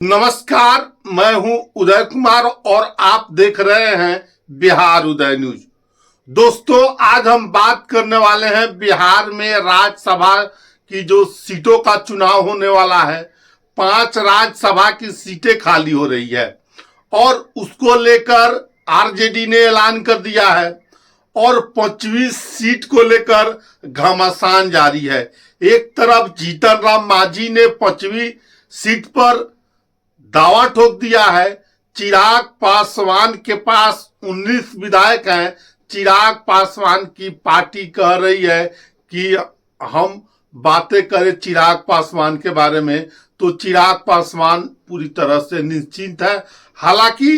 नमस्कार, मैं हूं उदय कुमार और आप देख रहे हैं बिहार उदय न्यूज। दोस्तों, आज हम बात करने वाले हैं बिहार में राज्यसभा की जो सीटों का चुनाव होने वाला है। 5 राज्यसभा की सीटें खाली हो रही है और उसको लेकर आरजेडी ने ऐलान कर दिया है और 5वीं सीट को लेकर घमासान जारी है। एक तरफ जीतन राम मांझी ने 5वीं सीट पर दावा ठोक दिया है। चिराग पासवान के पास 19 विधायक हैं। चिराग पासवान की पार्टी कह रही है कि हम बातें करें चिराग पासवान के बारे में तो चिराग पासवान पूरी तरह से निश्चिंत है। हालांकि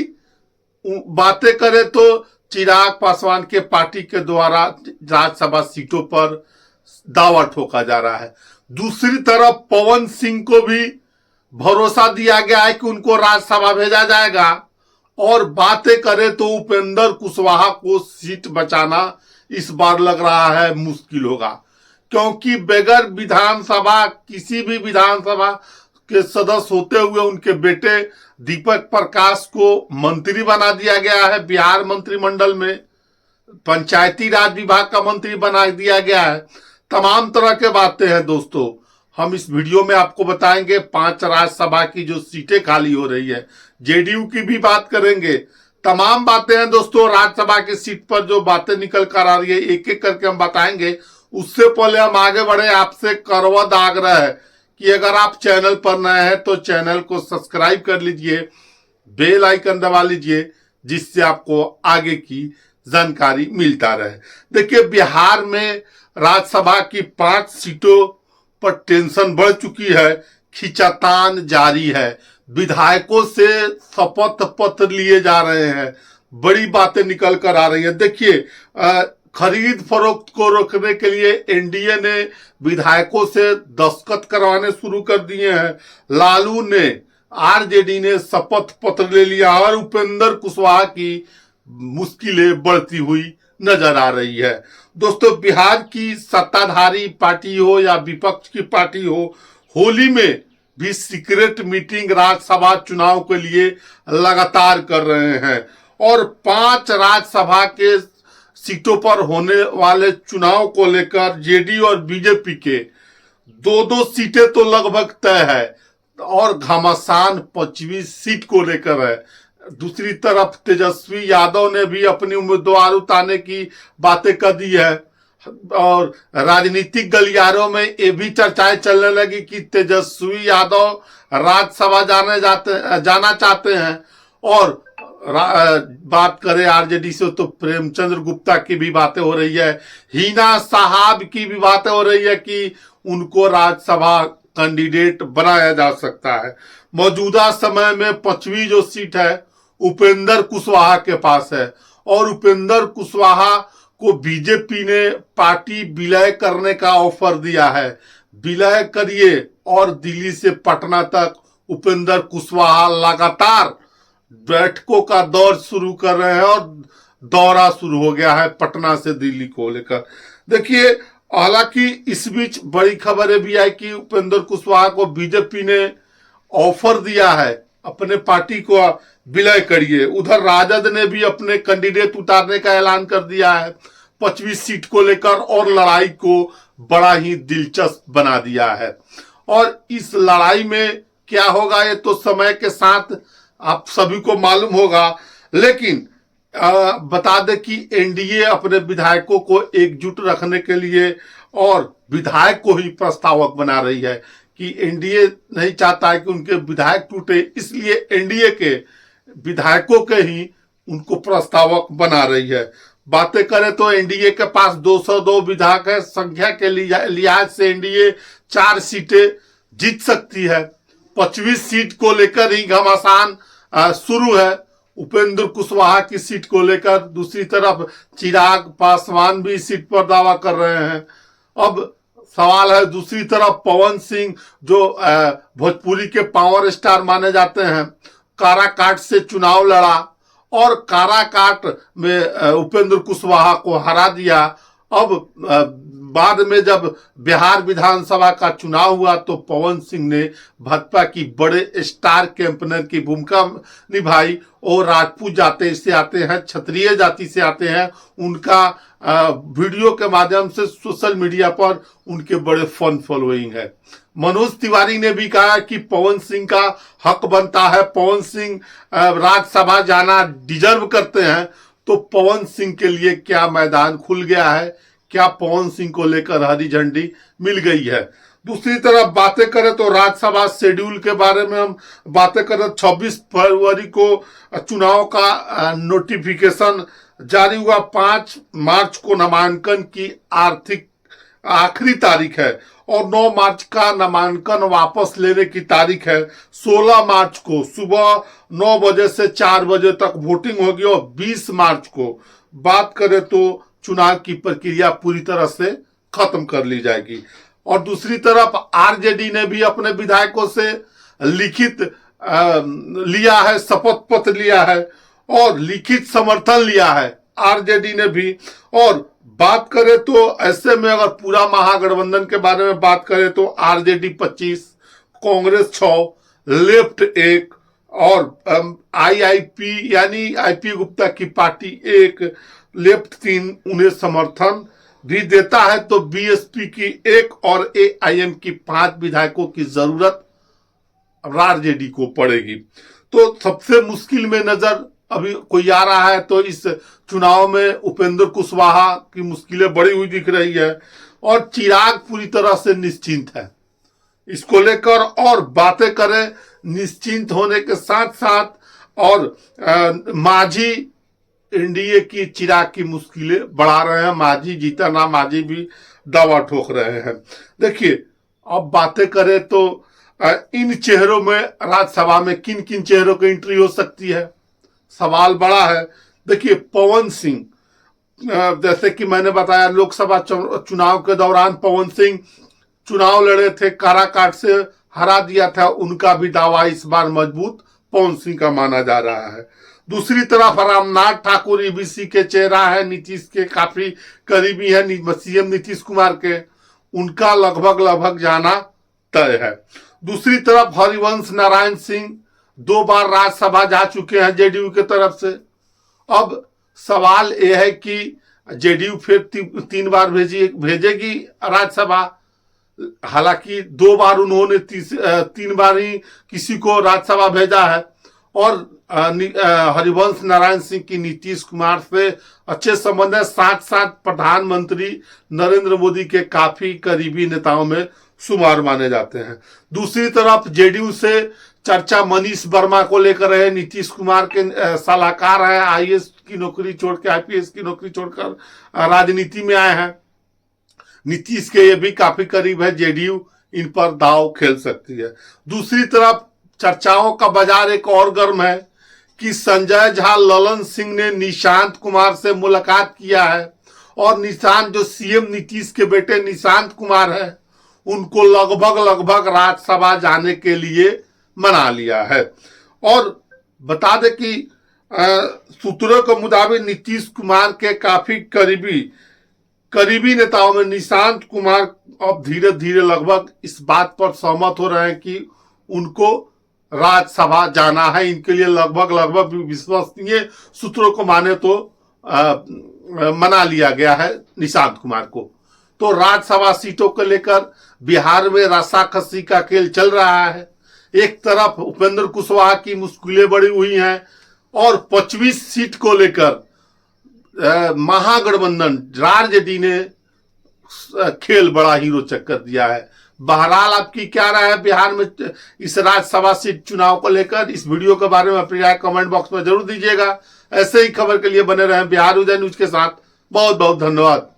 बातें करें तो चिराग पासवान के पार्टी के द्वारा राज्यसभा सीटों पर दावा ठोका जा रहा है। दूसरी तरफ पवन सिंह को भी भरोसा दिया गया है कि उनको राज्यसभा भेजा जाएगा और बातें करें तो उपेंद्र कुशवाहा को सीट बचाना इस बार लग रहा है मुश्किल होगा, क्योंकि बगैर विधानसभा किसी भी विधानसभा के सदस्य होते हुए उनके बेटे दीपक प्रकाश को मंत्री बना दिया गया है। बिहार मंत्रिमंडल में पंचायती राज विभाग का मंत्री बना दिया गया है। तमाम तरह के बातें हैं दोस्तों, हम इस वीडियो में आपको बताएंगे। 5 राज्यसभा की जो सीटें खाली हो रही है, जेडीयू की भी बात करेंगे। तमाम बातें हैं दोस्तों, राज्यसभा की सीट पर जो बातें निकल कर आ रही है एक एक करके हम बताएंगे। उससे पहले हम आगे बढ़े, आपसे करवद आग्रह है कि अगर आप चैनल पर नए हैं तो चैनल को सब्सक्राइब कर लीजिए, बेल आइकन दबा लीजिए, जिससे आपको आगे की जानकारी मिलता रहे। देखिए, बिहार में राज्यसभा की 5 सीटों पर टेंशन बढ़ चुकी है, खींचातान जारी है। विधायकों से शपथ पत्र लिए जा रहे हैं, बड़ी बातें निकल कर आ रही है। देखिए, खरीद फरोख्त को रोकने के लिए एनडीए ने विधायकों से दस्तखत करवाने शुरू कर दिए हैं। लालू ने, आरजेडी ने शपथ पत्र ले लिया और उपेंद्र कुशवाहा की मुश्किलें बढ़ती हुई नजर आ रही है। दोस्तों, बिहार की सत्ताधारी पार्टी हो या विपक्ष की पार्टी हो, होली में भी सीक्रेट मीटिंग राज्यसभा चुनाव के लिए लगातार कर रहे हैं और 5 राज्यसभा के सीटों पर होने वाले चुनाव को लेकर जेडीयू और बीजेपी के 2-2 सीटें तो लगभग तय है और घमासान 5वीं सीट को लेकर है। दूसरी तरफ तेजस्वी यादव ने भी अपनी उम्मीदवार उतारने की बातें कर दी है और राजनीतिक गलियारों में ये भी चर्चाएं चलने लगी कि तेजस्वी यादव राज्यसभा जाना चाहते हैं। और बात करें आरजेडी से तो प्रेमचंद्र गुप्ता की भी बातें हो रही है, हिना साहब की भी बातें हो रही है कि उनको राज्यसभा कैंडिडेट बनाया जा सकता है। मौजूदा समय में 5वीं जो सीट है उपेंद्र कुशवाहा के पास है और उपेंद्र कुशवाहा को बीजेपी ने पार्टी विलय करने का ऑफर दिया है। विलय करिए और दिल्ली से पटना तक उपेंद्र कुशवाहा लगातार बैठकों का दौर शुरू कर रहे हैं और दौरा शुरू हो गया है पटना से दिल्ली को लेकर। देखिए, हालांकि इस बीच बड़ी खबरें भी आई कि उपेंद्र कुशवाहा को बीजेपी ने ऑफर दिया है, अपने पार्टी को विलय करिए। उधर राजद ने भी अपने कैंडिडेट उतारने का ऐलान कर दिया है 5वीं सीट को लेकर और लड़ाई को बड़ा ही दिलचस्प बना दिया है। और इस लड़ाई में क्या होगा ये तो समय के साथ आप सभी को मालूम होगा, लेकिन बता दें कि एनडीए अपने विधायकों को एकजुट रखने के लिए और विधायक को ही प्रस्तावक बना रही है कि एनडीए नहीं चाहता है कि उनके विधायक टूटे, इसलिए एनडीए के विधायकों के ही उनको प्रस्तावक बना रही है। बातें करें तो एनडीए के पास 202 विधायक है। संख्या के लिहाज से एनडीए 4 सीटें जीत सकती है। 5वीं सीट को लेकर ही घमासान शुरू है उपेंद्र कुशवाहा की सीट को लेकर। दूसरी तरफ चिराग पासवान भी इस सीट पर दावा कर रहे हैं। अब सवाल है, दूसरी तरफ पवन सिंह जो भोजपुरी के पावर स्टार माने जाते हैं, काराकाट से चुनाव लड़ा और काराकाट में उपेंद्र कुशवाहा को हरा दिया अब बाद में जब बिहार विधानसभा का चुनाव हुआ तो पवन सिंह ने भाजपा की बड़े स्टार कैंपेनर की भूमिका निभाई और राजपूत जाति से आते हैं, क्षत्रिय जाति से आते हैं, उनका वीडियो के माध्यम से सोशल मीडिया पर उनके बड़े फन फॉलोइंग है। मनोज तिवारी ने भी कहा कि पवन सिंह का हक बनता है, पवन सिंह राज्यसभा जाना डिजर्व करते हैं। तो पवन सिंह के लिए क्या मैदान खुल गया है, क्या पवन सिंह को लेकर हरी झंडी मिल गई है। दूसरी तरफ बातें करें तो राज्यसभा शेड्यूल के बारे में हम बातें करें, 26 फरवरी को चुनाव का नोटिफिकेशन जारी हुआ, 5 मार्च को नामांकन की आखिरी तारीख है और 9 मार्च का नामांकन वापस लेने की तारीख है। 16 मार्च को सुबह 9 बजे से 4 बजे तक वोटिंग होगी और 20 मार्च को बात करें तो चुनाव की प्रक्रिया पूरी तरह से खत्म कर ली जाएगी। और दूसरी तरफ आरजेडी ने भी अपने विधायकों से लिखित लिया है, शपथ पत्र लिया है और लिखित समर्थन लिया है आरजेडी ने भी। और बात करें तो ऐसे में अगर पूरा महागठबंधन के बारे में बात करें तो आरजेडी 25, कांग्रेस 6, लेफ्ट 1 और आईआईपी यानी आईपी गुप्ता की पार्टी 1, लेफ्ट 3 उन्हें समर्थन भी देता है। तो बीएसपी की 1 और एआईएम की 5 विधायकों की जरूरत आरजेडी को पड़ेगी। तो सबसे मुश्किल में नजर अभी कोई आ रहा है तो इस चुनाव में उपेंद्र कुशवाहा की मुश्किलें बढ़ी हुई दिख रही है और चिराग पूरी तरह से निश्चिंत है इसको लेकर। और बातें करें निश्चिंत होने के साथ साथ और मांझी एनडीए की चिराग की मुश्किलें बढ़ा रहे हैं। मांझी जीता ना मांझी भी दावा ठोक रहे हैं। देखिए अब बातें करें तो इन चेहरों में राज्यसभा में किन किन चेहरों की एंट्री हो सकती है, सवाल बड़ा है। देखिए पवन सिंह, जैसे कि मैंने बताया लोकसभा चुनाव के दौरान पवन सिंह चुनाव लड़े थे, काराकाट से हरा दिया था, उनका भी दावा इस बार मजबूत पवन सिंह का माना जा रहा है। दूसरी तरफ रामनाथ ठाकुर ईबीसी के चेहरा है, नीतीश के काफी करीबी है, सीएम नीतीश कुमार के, उनका लगभग जाना तय है। दूसरी तरफ हरिवंश नारायण सिंह 2 बार राज्यसभा जा चुके हैं जेडीयू के तरफ से। अब सवाल यह है कि जेडीयू फिर 3 बार भेजेगी राज्यसभा। हालांकि 2 बार उन्होंने 3 बार ही किसी को राज्यसभा भेजा है और हरिवंश नारायण सिंह की नीतीश कुमार से अच्छे संबंध है, साथ साथ प्रधानमंत्री नरेंद्र मोदी के काफी करीबी नेताओं में शुमार माने जाते हैं। दूसरी तरफ जेडीयू से चर्चा मनीष वर्मा को लेकर है, नीतीश कुमार के सलाहकार है, आईएएस की नौकरी छोड़ के आईपीएस की नौकरी छोड़कर राजनीति में आए हैं। नीतीश के ये भी काफी करीब है, जेडीयू इन पर दांव खेल सकती है। दूसरी तरफ चर्चाओं का बाजार एक और गर्म है कि संजय झा ललन सिंह ने निशांत कुमार से मुलाकात किया है और निशांत जो सीएम नीतीश के बेटे निशांत कुमार है उनको लगभग राज्यसभा जाने के लिए मना लिया है। और बता दें कि सूत्रों के मुताबिक नीतीश कुमार के काफी करीबी नेताओं में निशांत कुमार अब धीरे धीरे लगभग इस बात पर सहमत हो रहे हैं कि उनको राज्यसभा जाना है। इनके लिए लगभग विश्वसनीय सूत्रों को माने तो मना लिया गया है निशांत कुमार को। तो राज्यसभा सीटों को लेकर बिहार में रस्साकसी का खेल चल रहा है। एक तरफ उपेंद्र कुशवाहा की मुश्किलें बढ़ी हुई हैं और 25 सीट को लेकर महागठबंधन आरजेडी ने खेल बड़ा ही रोचक कर दिया है। बहरहाल आपकी क्या राय है बिहार में इस राज्यसभा सीट चुनाव को लेकर? इस वीडियो के बारे में अपनी राय कमेंट बॉक्स में जरूर दीजिएगा। ऐसे ही खबर के लिए बने रहें बिहार उदय न्यूज के साथ। बहुत बहुत धन्यवाद।